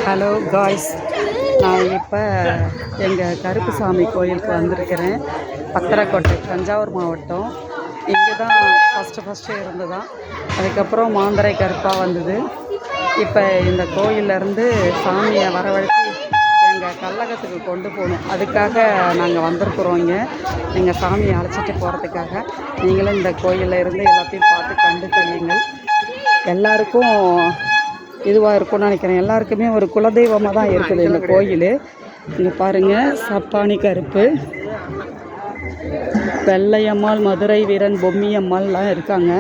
Hello guys, நான் இப்போ எங்கள் கருப்புசாமி கோயிலுக்கு வந்திருக்கிறேன். பத்தரக்கோட்டை, தஞ்சாவூர் மாவட்டம். இங்கே தான் ஃபஸ்ட்டு இருந்ததான். அதுக்கப்புறம் மாந்தரை கருப்பாக வந்தது. இப்போ இந்த கோயிலேருந்து சாமியை வரவழைச்சி எங்கள் கல்லகத்துக்கு கொண்டு போகணும். அதுக்காக நாங்கள் வந்திருக்குறோம். எங்கள் சாமியை அழைச்சிட்டு போகிறதுக்காக. நீங்களும் இந்த கோயிலில் இருந்து எல்லாத்தையும் பார்த்து கண்டு கழியுங்கள். எல்லாருக்கும் இதுவாக இருக்கும்னு நினைக்கிறேன். எல்லாருக்குமே ஒரு குலதெய்வமாக தான் இருக்குது இந்த கோயில். இங்கே பாருங்கள், சப்பானி கருப்பு, வெள்ளையம்மாள், மதுரை வீரன், பொம்மியம்மாள்லாம் இருக்காங்க.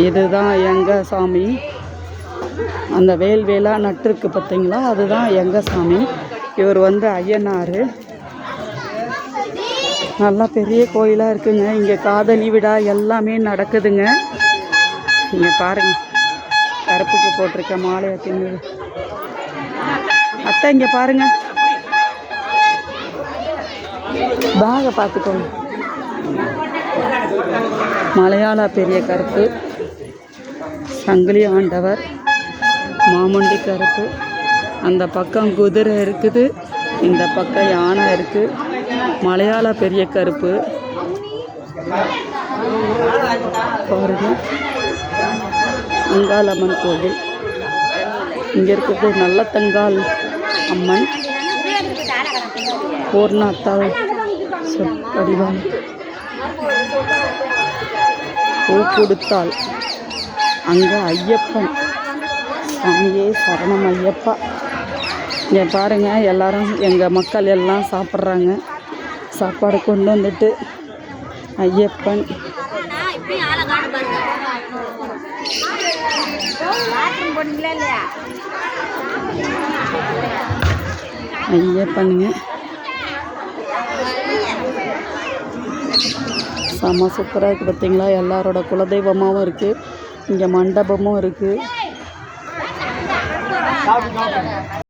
இதுதான் எங்கள் சாமி. அந்த வேல்வேலாக நட்டுருக்கு பார்த்தீங்களா, அதுதான் எங்கள் சாமி. இவர் ஐயனார். நல்லா பெரிய கோயிலாக இருக்குங்க. இங்கே காதலி விழா எல்லாமே நடக்குதுங்க. இங்கே பாருங்கள், கருப்புக்கு போட்டிருக்க மாலையை தின்னு அத்தை. இங்கே பாருங்க, பேகை பார்த்துக்கோங்க. மலையாள பெரிய கருப்பு, சங்கிலி ஆண்டவர், மாமுண்டி கருப்பு. அந்த பக்கம் குதிரை இருக்குது, இந்த பக்கம் யானை இருக்குது. மலையாள பெரிய கருப்பு பாருங்க. அங்காளம்மன் கோவில் இங்கே இருக்கிறது. நல்லத்தங்கால் அம்மன், பூர்ணாத்தாள் வடிவாள், பூ கொடுத்தாள். அங்கே ஐயப்பன் சாமியே சரணம் ஐயப்பா. இங்கே பாருங்கள், எல்லாரும் எங்கள் மக்கள் எல்லாம் சாப்பிட்றாங்க. சாப்பாடு கொண்டு வந்துட்டு ஐயப்பன். ஐயப்பனுங்க செம்ம சூப்பராக இருக்குது பார்த்தீங்களா. எல்லாரோட குலதெய்வமாகவும் இருக்குது. இங்கே மண்டபமும் இருக்குது.